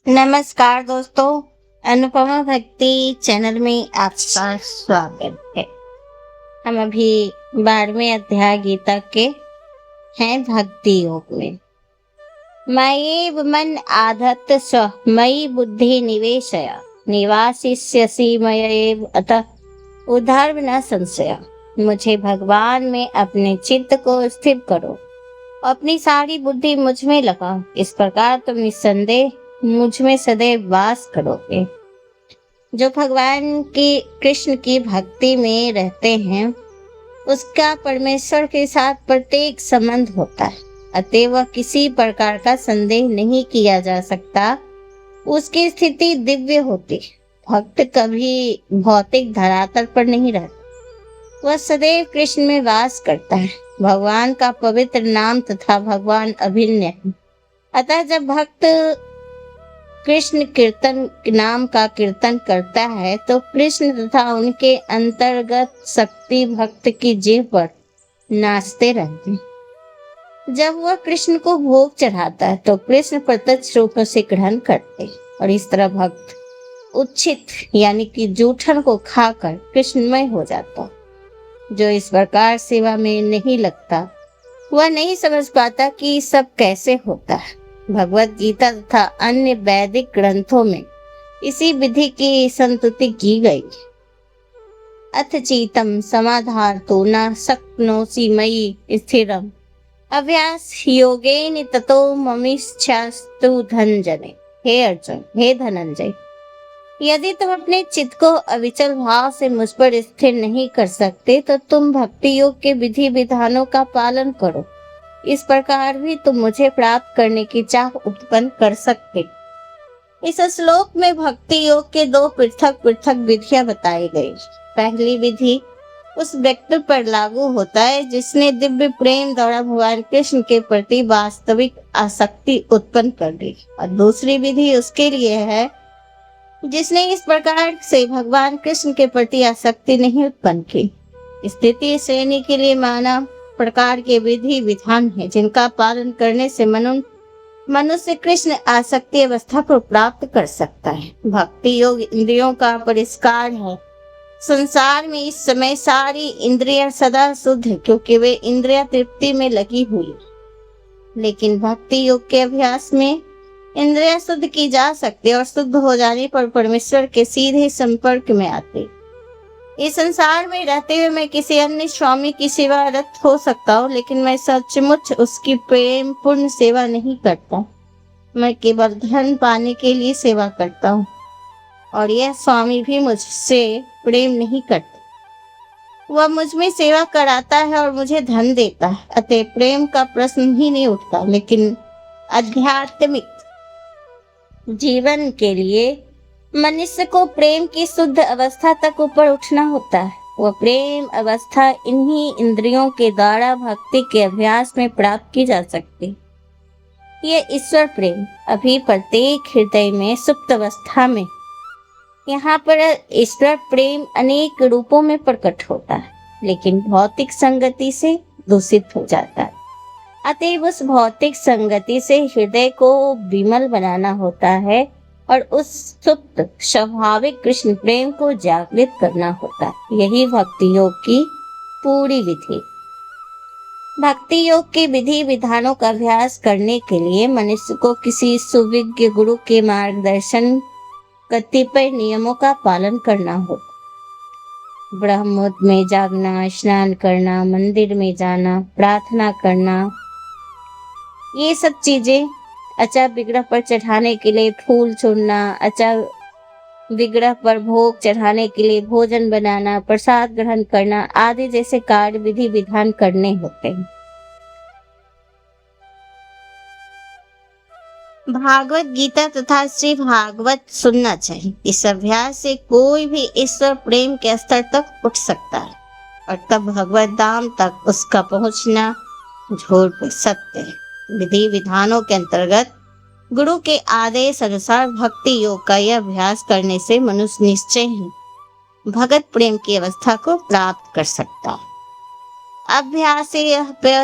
नमस्कार दोस्तों, अनुपमा भक्ति चैनल में आपका स्वागत है। हम अभी 12वें अध्याय गीता के हैं भक्ति योग में। मयेव मन आधत्त स्व मयि बुद्धि निवेशय निवासिष्यसि मयैव अतः उद्धर्व न संशय। मुझे भगवान में अपने चित्त को स्थिर करो, अपनी सारी बुद्धि मुझ में लगाओ। इस प्रकार तुम निस्संदेह मुझ में सदैव वास करोगे। जो भगवान की कृष्ण की भक्ति में रहते हैं उसका परमेश्वर के साथ प्रत्येक संबंध होता है, अतः वह किसी प्रकार का संदेह नहीं किया जा सकता। उसकी स्थिति दिव्य होती। भक्त कभी भौतिक धरातल पर नहीं रहता, वह सदैव कृष्ण में वास करता है। भगवान का पवित्र नाम तथा भगवान अभिन्न है, अतः जब भक्त कृष्ण कीर्तन नाम का कीर्तन करता है तो कृष्ण तथा उनके अंतर्गत शक्ति भक्त की जीभ पर नाचते रहते हैं। जब वह कृष्ण को भोग चढ़ाता है तो कृष्ण प्रत्यक्ष रूप से ग्रहण करते और इस तरह भक्त उच्छित यानी कि जूठन को खाकर कृष्णमय हो जाता। जो इस प्रकार सेवा में नहीं लगता वह नहीं समझ पाता कि सब कैसे होता है। भगवत गीता तथा अन्य वैदिक ग्रंथों में इसी विधि की संस्तुति की गई। अथ चीतम समाधार्तो न शक्नोषि मयि स्थिरम अभ्यास योगेन ततो ममिच्छास्तु धनंजय। हे अर्जुन, हे धनंजय, यदि तुम अपने चित्त को अविचल भाव से मुझ पर स्थिर नहीं कर सकते तो तुम भक्ति योग के विधि विधानों का पालन करो। इस प्रकार भी तुम मुझे प्राप्त करने की चाह उत्पन्न कर सकते। इस श्लोक में भक्ति योग के दो पृथक पृथक विधियां बताई गई। पहली विधि उस व्यक्ति पर लागू होता है जिसने दिव्य प्रेम द्वारा भगवान कृष्ण के प्रति वास्तविक आसक्ति उत्पन्न कर ली, और दूसरी विधि उसके लिए है जिसने इस प्रकार से भगवान कृष्ण के प्रति आसक्ति नहीं उत्पन्न की। स्थिति श्रेणी के लिए मानव प्रकार के विधि विधान है जिनका पालन करने से मनुष्य कृष्ण आसक्ति अवस्था को प्राप्त कर सकता है। भक्ति योग इंद्रियों का परिष्कार है। संसार में इस समय सारी इंद्रियां सदा शुद्ध है क्योंकि वे इंद्रिया तृप्ति में लगी हुई, लेकिन भक्ति योग के अभ्यास में इंद्रिया शुद्ध की जा सकती और शुद्ध हो जाने पर परमेश्वर के सीधे संपर्क में आते। इस संसार में रहते हुए मैं किसी अन्य स्वामी की सेवा रत हो सकता हूँ, लेकिन मैं सचमुच उसकी प्रेम पूर्ण सेवा नहीं करता। मैं केवल धन पाने के लिए सेवा करता हूँ और यह स्वामी भी मुझसे प्रेम नहीं करता। वह मुझ में सेवा कराता है और मुझे धन देता है, अतः प्रेम का प्रश्न ही नहीं उठता। लेकिन आध्यात्मिक जीवन के लिए मनुष्य को प्रेम की शुद्ध अवस्था तक ऊपर उठना होता है। वह प्रेम अवस्था इन्हीं इंद्रियों के द्वारा भक्ति के अभ्यास में प्राप्त की जा सकती। ये ईश्वर प्रेम अभी प्रत्येक हृदय में सुप्त अवस्था में, यहाँ पर ईश्वर प्रेम अनेक रूपों में प्रकट होता है, लेकिन भौतिक संगति से दूषित हो जाता है। अतएव उस भौतिक संगति से हृदय को विमल बनाना होता है और उस सुप्त स्वाभाविक कृष्ण प्रेम को जागृत करना होता है। यही भक्ति योग की पूरी विधि। भक्ति योग के विधि विधानों का अभ्यास करने के लिए मनुष्य को किसी सुविज्ञ गुरु के मार्गदर्शन कतिपय नियमों का पालन करना होता। ब्रह्म मुहूर्त में जागना, स्नान करना, मंदिर में जाना, प्रार्थना करना, ये सब चीजें, अचा विग्रह पर चढ़ाने के लिए फूल चुनना, अचा विग्रह पर भोग चढ़ाने के लिए भोजन बनाना, प्रसाद ग्रहण करना आदि जैसे कार्य विधि विधान करने होते हैं। भागवत गीता तथा श्री भागवत सुनना चाहिए। इस अभ्यास से कोई भी ईश्वर प्रेम के स्तर तक उठ सकता है और तब भगवत धाम तक उसका पहुंचना झूठ सत्य है। विधि विधानों के अंतर्गत गुरु के आदेश अनुसार भक्ति योग का यह अभ्यास करने से मनुष्य निश्चय ही भगत प्रेम की अवस्था को प्राप्त कर सकता है। अभ्यास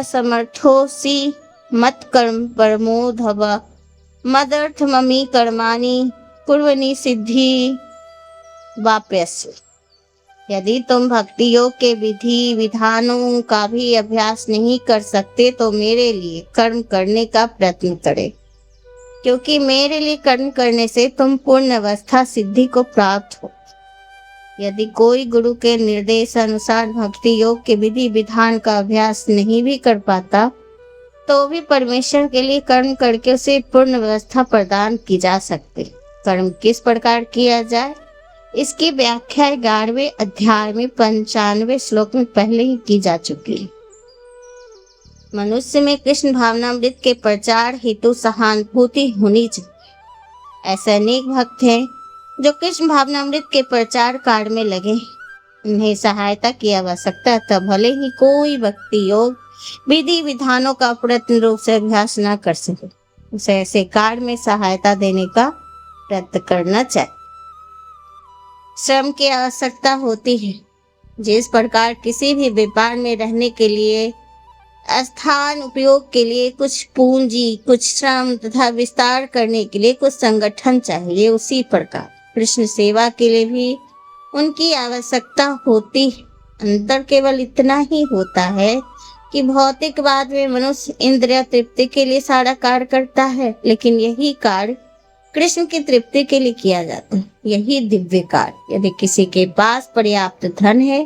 समर्थोसी मत कर्म परमो धव मदर्थममी कर्माणि कुर्वन्नि सिद्धि वाप्यसे। यदि तुम भक्ति योग के विधि विधानों का भी अभ्यास नहीं कर सकते तो मेरे लिए कर्म करने का प्रयत्न करें, क्योंकि मेरे लिए कर्म करने से तुम पूर्ण अवस्था सिद्धि को प्राप्त हो। यदि कोई गुरु के निर्देश अनुसार भक्ति योग के विधि विधान का अभ्यास नहीं भी कर पाता तो भी परमेश्वर के लिए कर्म करके उसे पूर्ण अवस्था प्रदान की जा सकती। कर्म किस प्रकार किया जाए इसकी व्याख्या 11वें अध्याय में 95वें श्लोक में पहले ही की जा चुकी है। मनुष्य में कृष्ण भावनामृत के प्रचार हेतु सहानुभूति होनी चाहिए। ऐसे अनेक भक्त हैं जो कृष्ण भावनामृत के प्रचार कार्य में लगे, उन्हें सहायता की आवश्यकता तब भले ही कोई भक्ति योग विधि विधानों का प्रयत्न रूप से अभ्यास न कर सके, उसे ऐसे कार्य में सहायता देने का प्रयत्न करना चाहिए। श्रम की आवश्यकता होती है। जिस प्रकार किसी भी व्यापार में रहने के लिए स्थान उपयोग के लिए कुछ पूंजी, कुछ श्रम तथा विस्तार करने के लिए कुछ संगठन चाहिए, उसी प्रकार कृष्ण सेवा के लिए भी उनकी आवश्यकता होती है। अंतर केवल इतना ही होता है कि भौतिकवाद में मनुष्य इंद्रिय तृप्ति के लिए सारा कार्य करता है, लेकिन यही कार्य कृष्ण की तृप्ति के लिए किया जाता है। यही दिव्य कार्य। यदि किसी के पास पर्याप्त धन है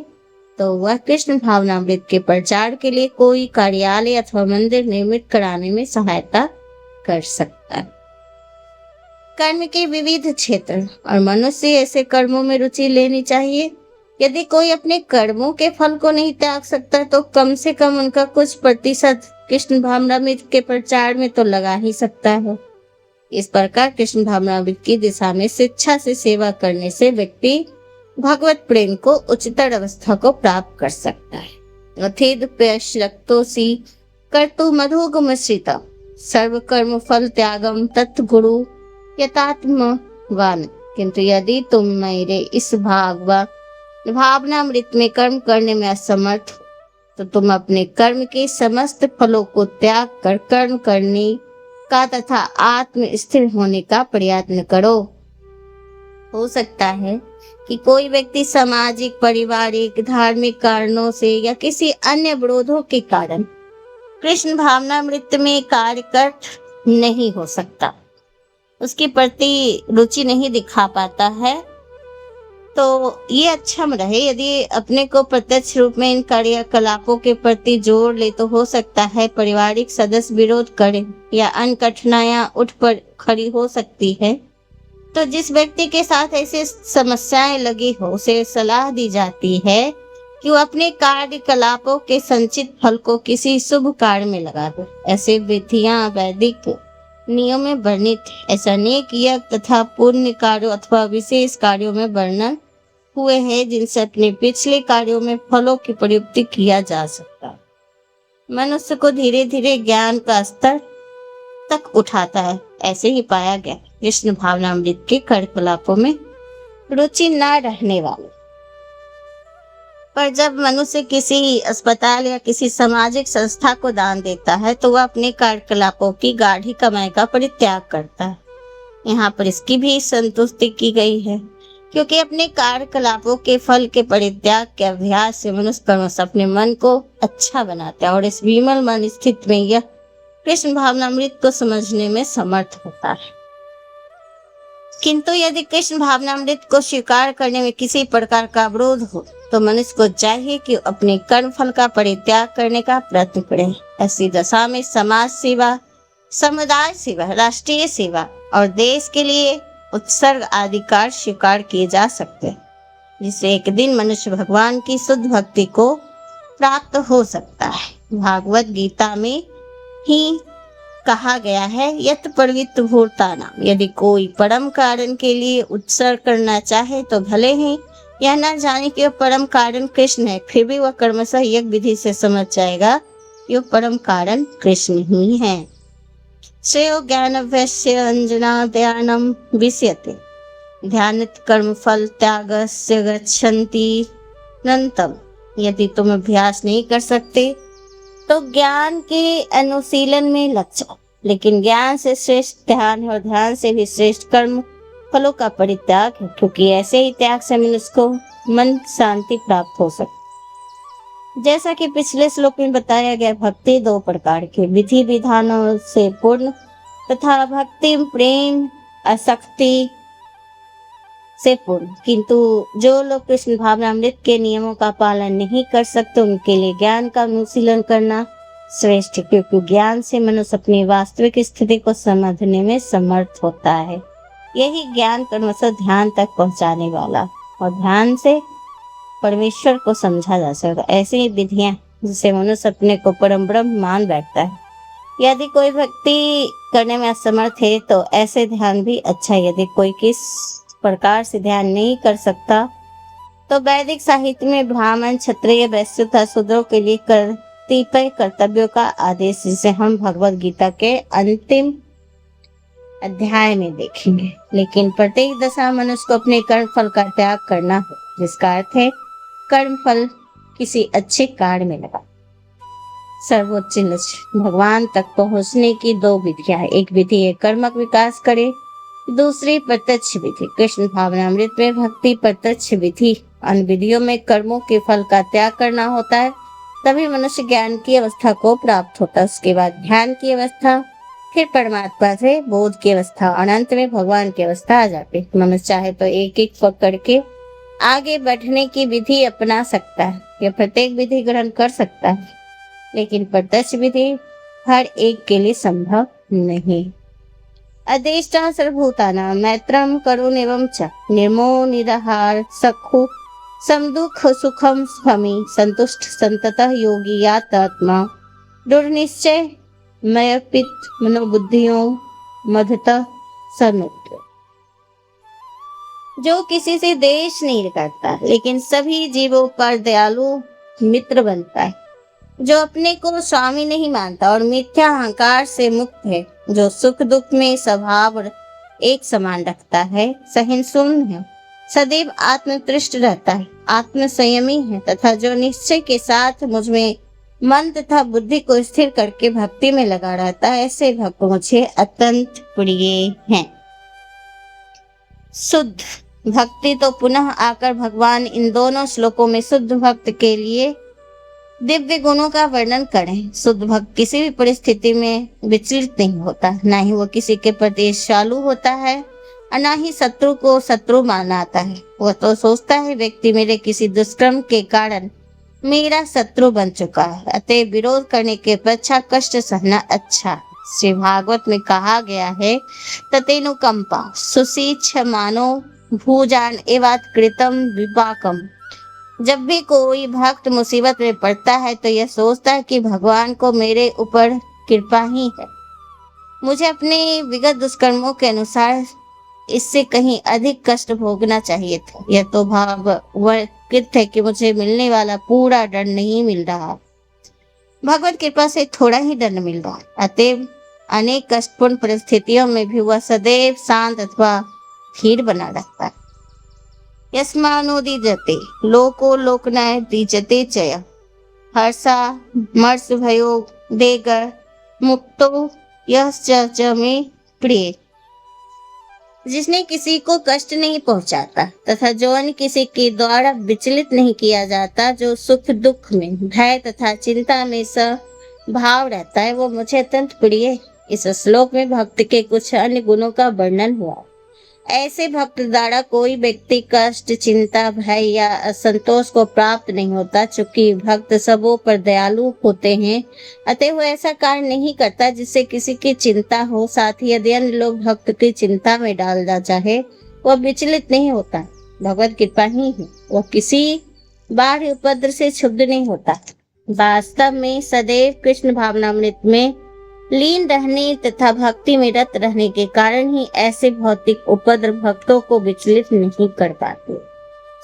तो वह कृष्ण भावनामृत के प्रचार के लिए कोई कार्यालय अथवा मंदिर निर्मित कराने में सहायता कर सकता है। कर्म के विविध क्षेत्र और मनुष्य ऐसे कर्मों में रुचि लेनी चाहिए। यदि कोई अपने कर्मों के फल को नहीं त्याग सकता तो कम से कम उनका कुछ प्रतिशत कृष्ण भावनामृत के प्रचार में तो लगा ही सकता है। इस प्रकार कृष्ण भावनामृत की दिशा में शिक्षा से सेवा करने से व्यक्ति भगवत प्रेम को उच्चतर अवस्था को प्राप्त कर सकता है। अथेदप्यश्लक्तोसि कर्तु मधुगमश्रिता सर्व कर्म फल त्यागम तत् गुरु यतात्मवान। किंतु यदि तुम मेरे इस भावनामृत में कर्म करने में असमर्थ हो तो तुम अपने कर्म के समस्त फलों को त्याग कर कर्म करने का तथा आत्म स्थिर होने का प्रयत्न करो। हो सकता है कि कोई व्यक्ति सामाजिक, पारिवारिक, धार्मिक कारणों से या किसी अन्य विरोधों के कारण कृष्ण भावनामृत में कार्य कर नहीं हो सकता, उसके प्रति रुचि नहीं दिखा पाता है, तो ये अच्छा रहे यदि अपने को प्रत्यक्ष रूप में इन कार्यकलापों के प्रति जोड़ ले। तो हो सकता है पारिवारिक सदस्य विरोध करें या अन्य कठिनाइयां उठ पर खड़ी हो सकती है। तो जिस व्यक्ति के साथ ऐसी समस्याएं लगी हो उसे सलाह दी जाती है कि वो अपने कार्यकलापों के संचित फल को किसी शुभ कार्य में लगा दे। ऐसे विधियां वैदिक नियम में वर्णित है। ऐसा अनेक यज्ञ तथा पुण्य कार्यों अथवा विशेष कार्यों में वर्णन हुए हैं जिनसे अपने पिछले कार्यों में फलों की प्रयुक्ति किया जा सकता है। मनुष्य को धीरे धीरे ज्ञान का स्तर तक उठाता है। ऐसे ही पाया गया कृष्ण भावनामृत के कार्यकलापों में रुचि न रहने वाले, पर जब मनुष्य किसी अस्पताल या किसी सामाजिक संस्था को दान देता है तो वह अपने कार्यकलापों की गाढ़ी कमाई का परित्याग करता है। यहाँ पर इसकी भी संतुष्टि की गई है, क्योंकि अपने कार्यकलापों के फल के परित्याग के अभ्यास से मनुष्य क्रमशः अपने मन को अच्छा बनाता है और इस विमल मन स्थिति में यह कृष्ण भावनामृत को समझने में समर्थ होता है। किंतु यदि कृष्ण भावनामृत को स्वीकार करने में किसी प्रकार का अवरोध हो तो मनुष्य को चाहिए कि अपने कर्म फल का परित्याग करने का प्रयत्न करे। ऐसी दशा में समाज सेवा, समुदाय सेवा, राष्ट्रीय सेवा और देश के लिए उत्सर्ग आदि कार्य स्वीकार किए जा सकते हैं, जिससे एक दिन मनुष्य भगवान की शुद्ध भक्ति को प्राप्त हो सकता है। भागवत गीता में ही कहा गया है, यत प्रवृत्त भूतानाम, यदि कोई परम कारण के लिए उत्सर्ग करना चाहे तो भले ही यह न जाने कि वह परम कारण कृष्ण है, फिर भी वह कर्मशः यज्ञ विधि से समझ जाएगा कि वह परम कारण कृष्ण ही है। श्रेयो ज्ञानव्यस्य अंजना ध्यानम विष्यते ध्यानित कर्म फल त्यागस्य गच्छन्ति नंतम। यदि तुम अभ्यास नहीं कर सकते तो ज्ञान के अनुशीलन में लग जाओ। लेकिन ज्ञान से श्रेष्ठ ध्यान है और ध्यान से भी श्रेष्ठ कर्म फलों का परित्याग है, क्योंकि ऐसे ही त्याग से मनुष्य को मन शांति प्राप्त हो सकती। जैसा कि पिछले श्लोक में बताया गया, भक्ति दो प्रकार की, विधि विधानों से पूर्ण तथा भक्ति प्रेम आसक्ति से पूर्ण। किंतु जो लोग कृष्ण भावनामृत के नियमों का पालन नहीं कर सकते, उनके लिए ज्ञान का अनुशीलन करना श्रेष्ठ है, क्योंकि ज्ञान से मनुष्य अपनी वास्तविक स्थिति को समझने में समर्थ होता है। यही ज्ञान क्रमशः ध्यान तक पहुंचाने वाला, और ध्यान से परमेश्वर को समझा जा सकता। ऐसी विधियां जिससे मनुष्य अपने को परम ब्रह्म मान बैठता है। यदि कोई भक्ति करने में असमर्थ है तो ऐसे ध्यान भी अच्छा है। यदि कोई किस प्रकार से ध्यान नहीं कर सकता तो वैदिक साहित्य में ब्राह्मण क्षत्रिय वैश्य तथा शूद्रों के लिए कतिपय कर्तव्यों का आदेश, जिसे हम भगवत गीता के अंतिम अध्याय में देखेंगे। लेकिन प्रत्येक दशा मनुष्य को अपने कर्म फल का त्याग करना है, जिसका अर्थ है कर्म फल किसी अच्छे कार्य में लगा। सर्वोच्च लक्ष्य भगवान तक पहुंचने की दो विधियां, एक विधि है कर्मक विकास करे, दूसरी प्रत्यक्ष विधि। कृष्ण भावनामृत में भक्ति प्रत्यक्ष विधि, अन्य विधियों में कर्मों के फल का त्याग करना होता है, तभी मनुष्य ज्ञान की अवस्था को प्राप्त होता है। उसके बाद ध्यान की अवस्था, फिर परमात्मा से बोध की अवस्था, और अंत में भगवान की अवस्था आ जाती। मनुष्य चाहे तो एक एक पकड़ के आगे बढ़ने की विधि अपना सकता है या प्रत्येक विधि ग्रहण कर सकता है, लेकिन प्रत्यक्ष विधि हर एक के लिए संभव नहीं। अदेष्टा सर्वभूतानां मैत्रम करुण एवं च निर्मो निराहार सखु समदुख सुखम स्वमी संतुष्ट संततः योगी यात्मा दृढ़ निश्चय मयपित मनोबुद्धियों मधतः समुद्र। जो किसी से देश नहीं करता लेकिन सभी जीवों पर दयालु मित्र बनता है, जो अपने को स्वामी नहीं मानता और मिथ्या अहंकार से मुक्त है, जो सुख दुख में स्वभाव एक समान रखता है, सहिष्णु है, सदैव आत्मतृष्ट रहता है, आत्म संयमी है तथा जो निश्चय के साथ मुझ में मन तथा बुद्धि को स्थिर करके भक्ति में लगा रहता है, ऐसे भक्त मुझे अत्यंत प्रिय हैं। शुद्ध भक्ति तो पुनः आकर भगवान इन दोनों श्लोकों में शुद्ध भक्त के लिए दिव्य गुणों का वर्णन करें। शुद्ध भक्त किसी भी परिस्थिति में विचलित नहीं होता, न ही वो किसी के प्रति ईर्ष्यालु होता है और न ही शत्रु को शत्रु मानता है। वह तो सोचता है व्यक्ति मेरे किसी दुष्कर्म के कारण मेरा शत्रु बन चुका है, अतः विरोध करने के अपेक्षा कष्ट सहना अच्छा। श्री भागवत में कहा गया है ततेनुकंपा सुशीक्ष मानो भूजान एवात कृतम विपाकम। जब भी कोई भक्त मुसीबत में पड़ता है तो यह सोचता है कि भगवान को मेरे ऊपर कृपा ही है, मुझे अपने विगत दुष्कर्मों के अनुसार इससे कहीं अधिक कष्ट भोगना चाहिए था। यह तो भाव वर्कित है कि मुझे मिलने वाला पूरा दंड नहीं मिल रहा, भगवत कृपा से थोड़ा ही दंड मिल रहा है। अतएव अनेक कष्टपूर्ण परिस्थितियों में भी वह सदैव शांत अथवा स्थिर बना रहता है। यस्मानोदीजते लोको लोकनाय दीजते चय हर्षा मर्ष भयो देगर मुक्तो यह च में प्रिय। जिसने किसी को कष्ट नहीं पहुंचाता तथा जो अन्य किसी के द्वारा विचलित नहीं किया जाता, जो सुख दुख में भय तथा चिंता में भाव रहता है, वो मुझे अत्यंत प्रिय है। इस श्लोक में भक्त के कुछ अन्य गुणों का वर्णन हुआ। ऐसे भक्त द्वारा कोई व्यक्ति कष्ट चिंता भय या असंतोष को प्राप्त नहीं होता। चूंकि भक्त सबों पर दयालु होते हैं, अतः वो ऐसा कार्य नहीं करता जिससे किसी की चिंता हो। साथ ही यदि अन्य लोग भक्त की चिंता में डालना चाहे, वह विचलित नहीं होता। भगवत कृपा ही है, वह किसी बाह्य उपद्रव से क्षुब्ध नहीं होता। वास्तव में सदैव कृष्ण भावनामृत में लीन रहने तथा भक्ति में रत रहने के कारण ही ऐसे भौतिक उपद्रव भक्तों को विचलित नहीं कर पाते।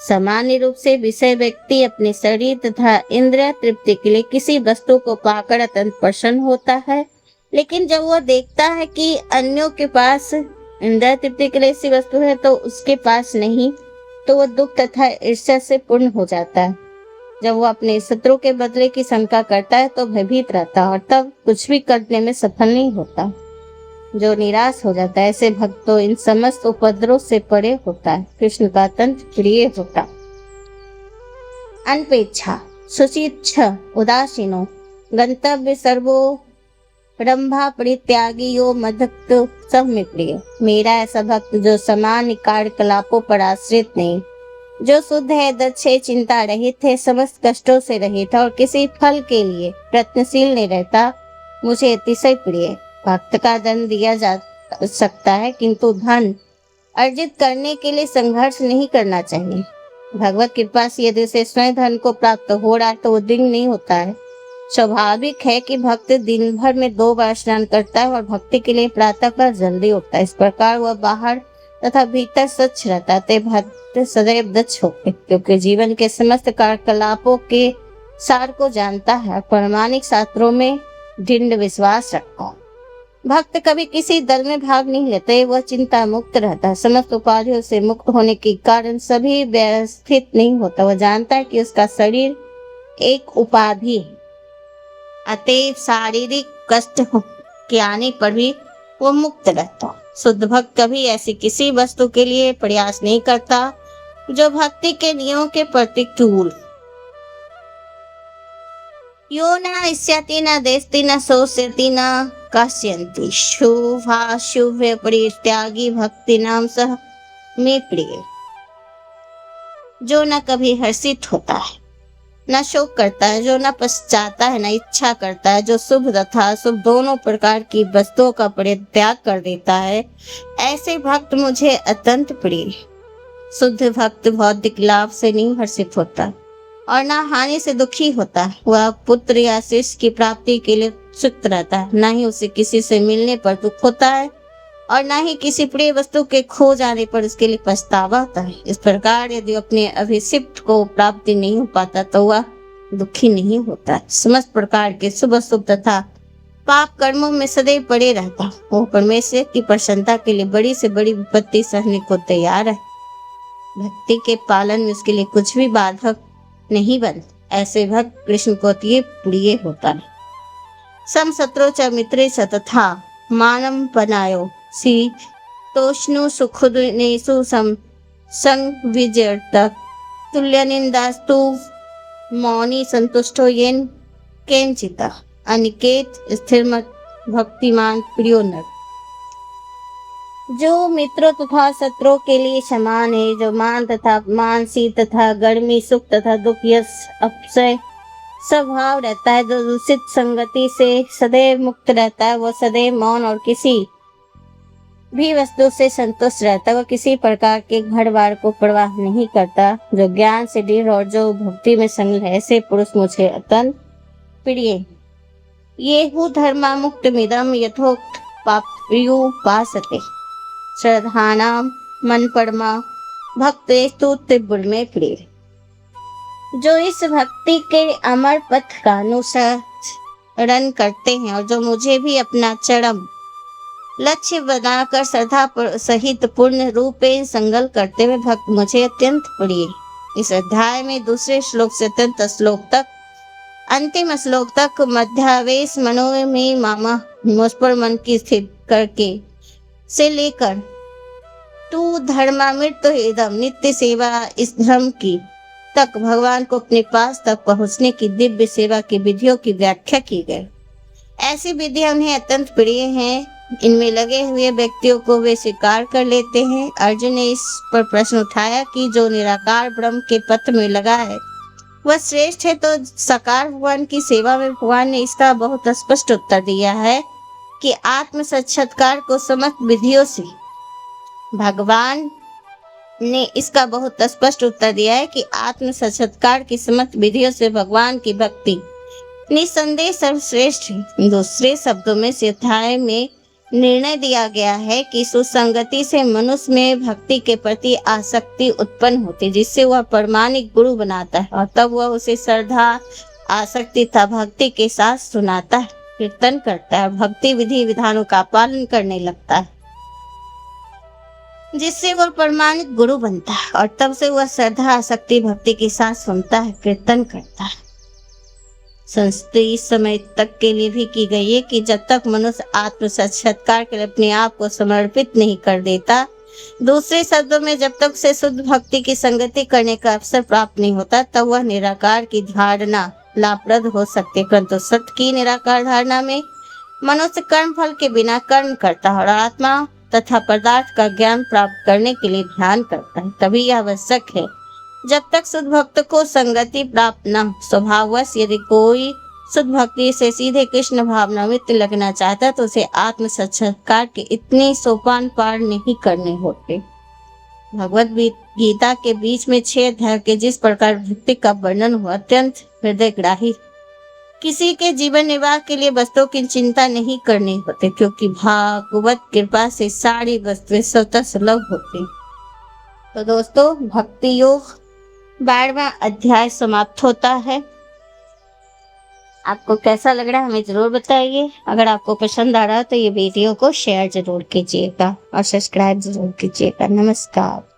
सामान्य रूप से विषय व्यक्ति अपने शरीर तथा इंद्रिय तृप्ति के लिए किसी वस्तु को पाकर अत्यंत प्रसन्न होता है, लेकिन जब वह देखता है कि अन्यों के पास इंद्रिय तृप्ति के लिए ऐसी वस्तु है तो उसके पास नहीं, तो वह दुख तथा ईर्ष्या से पूर्ण हो जाता है। जब वो अपने शत्रु के बदले की शंका करता है तो भयभीत रहता है और तब कुछ भी करने में सफल नहीं होता। जो निराश हो जाता है ऐसे भक्त तो इन समस्त उपद्रव से परे होता है, कृष्ण का अत्यंत प्रिय होता है। अनपेक्षा शुचिच्छ उदासीनो गंतव्य सर्वो रंभा परित्यागी यो मदक्त सब में प्रिय। मेरा ऐसा भक्त जो सामान्य कार्यकलापों पर आश्रित नहीं, जो शुद्ध है, दक्ष है, चिंता रहित है, समस्त कष्टों से रहित है और किसी फल के लिए प्रयत्नशील नहीं रहता, मुझे अतिशय प्रिय है। भक्त का धन दिया जा सकता है किंतु धन अर्जित करने के लिए संघर्ष नहीं करना चाहिए। भगवत कृपा से यदि उसे स्वयं धन को प्राप्त हो रहा है तो वो दिन नहीं होता है। स्वाभाविक है कि भक्त दिन भर में 2 बार स्नान करता है और भक्ति के लिए प्रातःकाल जल्दी उठता है। इस प्रकार वह बाहर तथा भीतर स्वच्छ रहता है। भक्त सदैव दक्ष होते क्योंकि जीवन के समस्त कार्यकलापों के सार को जानता है और प्रामाणिक शास्त्रों में दृढ़ विश्वास रखता है। भक्त कभी किसी दल में भाग नहीं लेते, वह चिंता मुक्त रहता है। समस्त उपाधियों से मुक्त होने के कारण सभी व्यवस्थित नहीं होता। वह जानता है कि उसका शरीर एक उपाधि है, अतएव शारीरिक कष्ट के आने पर भी वो मुक्त रहता है। शुद्ध भक्त कभी ऐसी किसी वस्तु के लिए प्रयास नहीं करता जो भक्ति के नियमों के प्रतिकूल। यो न इष्यति न देस्ति न शोष्यति न काश्यन्ति शुभाशुभ परित्यागी भक्ति नाम सह में प्रिय। जो न कभी हर्षित होता है, न शोक करता है, जो न पश्चाता है, न इच्छा करता है, जो शुभ तथा अशुभ दोनों प्रकार की वस्तुओं का परित्याग कर देता है, ऐसे भक्त मुझे अत्यंत प्रिय। शुद्ध भक्त भौतिक लाभ से नहीं हर्षित होता और न हानि से दुखी होता है। वह पुत्र या शिष्य की प्राप्ति के लिए उत्सुक रहता है, न ही उसे किसी से मिलने पर दुख होता है और न ही किसी प्रिय वस्तु के खो जाने पर उसके लिए पछतावा होता है। इस प्रकार यदि अपने अभिषिक्त को प्राप्ति नहीं हो पाता तो वह दुखी नहीं होता। समस्त प्रकार के शुभ अशुभ तथा पाप कर्मों में सदैव पड़े रहता। वो परमेश्वर की प्रसन्नता के लिए बड़ी से बड़ी विपत्ति सहने को तैयार है। भक्ति के पालन में उसके लिए कुछ भी बाधक नहीं बनता। ऐसे भक्त कृष्ण को अति प्रिय होता है। सम शत्रु च मित्रे च तथा मानम पनायो सी तोष्णु सुखुनेषु संग विजयत तुल्य निंदास्तु मौनी संतुष्टो येन केनचिता। अनिकेत स्थिरमत भक्तिमान प्रियो नर। जो मित्रों तथा शत्रुओं के लिए समान है, जो मान तथा अपमान, शीत तथा गर्मी, सुख तथा दुख, यश अपसय स्वभाव रहता है, जो दूषित संगति से सदैव मुक्त रहता है, वो सदैव मौन और किसी भी वस्तु से संतुष्ट रहता है। वह किसी प्रकार के घर बार को परवाह नहीं करता। जो ज्ञान से दृढ़ और जो भक्ति में संलग्न है, ऐसे पुरुष मुझे अत्यंत प्रिय। ये हु धर्मा मुक्त मिदम यथोक्त पाप्युपासते श्रद्धानाम मन परमा भक्तेस्तु तीव्र में प्रिय। जो इस भक्ति के अमर पथ का अनुसरण करते हैं और जो मुझे भी अपना चरम लक्ष्य बनाकर श्रद्धा सहित पूर्ण रूप में संकल्प करते हुए भक्त मुझे अत्यंत प्रिय। इस अध्याय में दूसरे श्लोक से अत्यंत श्लोक तक, अंतिम श्लोक तक मध्यावेश मनो में मामा मुझ पर मन की स्थित करके से लेकर तू धर्मामृत इदम नित्य सेवा इस धर्म की तक भगवान को अपने पास तक पहुँचने की दिव्य सेवा की विधियों की व्याख्या की गई। ऐसी विधियां उन्हें अत्यंत प्रिय हैं। इनमें लगे हुए व्यक्तियों को वे स्वीकार कर लेते हैं। अर्जुन ने इस पर प्रश्न उठाया कि जो निराकार ब्रह्म के पथ में लगा है वह श्रेष्ठ है, तो साकार भगवान की सेवा में भगवान ने इसका बहुत स्पष्ट उत्तर दिया है कि आत्म साक्षात्कार को समस्त विधियों से भगवान ने इसका बहुत स्पष्ट उत्तर दिया है कि आत्म साक्षात्कार की समस्त विधियों से भगवान की भक्ति निसंदेह सर्वश्रेष्ठ है। दूसरे शब्दों में इस अध्याय में निर्णय दिया गया है कि सुसंगति से मनुष्य में भक्ति के प्रति आसक्ति उत्पन्न होती, जिससे वह प्रामाणिक गुरु बनाता है और तब वह उसे श्रद्धा, आसक्ति तथा भक्ति के साथ सुनाता है, कीर्तन करता है और भक्ति विधि विधानों का पालन करने लगता है, जिससे वह प्रामाणिक गुरु बनता है और तब से वह श्रद्धा, आसक्ति, भक्ति के साथ सुनता है, कीर्तन करता है। संस्तुति इस समय तक के लिए भी की गई है कि जब तक मनुष्य आत्म साक्षात्कार के लिए अपने आप को समर्पित नहीं कर देता, दूसरे शब्दों में जब तक उसे शुद्ध भक्ति की संगति करने का अवसर प्राप्त नहीं होता, तब वह निराकार की धारणा लाभप्रद हो सकती है। परंतु सत्य की निराकार धारणा में मनुष्य कर्म फल के बिना कर्म करता है और आत्मा तथा पदार्थ का ज्ञान प्राप्त करने के लिए ध्यान करता है। तभी यह आवश्यक है, जब तक शुद्ध भक्त को संगति प्राप्त न हो। स्वभाववश यदि कोई शुद्ध भक्ति से सीधे कृष्ण भावनामृत लगना चाहता तो उसे आत्म साक्षात्कार के इतने सोपान पार नहीं करने होते। भगवत गीता के बीच में 6 अध्याय के जिस प्रकार भक्ति का वर्णन हुआ अत्यंत हृदयग्राही। किसी के जीवन निर्वाह के लिए वस्तुओं की चिंता नहीं करनी होती, क्योंकि भागवत कृपा से सारी वस्तुएं स्वतः सुलभ होती। तो दोस्तों, भक्ति योग 12वां अध्याय समाप्त होता है। आपको कैसा लग रहा है हमें जरूर बताइए। अगर आपको पसंद आ रहा है तो ये वीडियो को शेयर जरूर कीजिएगा और सब्सक्राइब जरूर कीजिएगा। नमस्कार।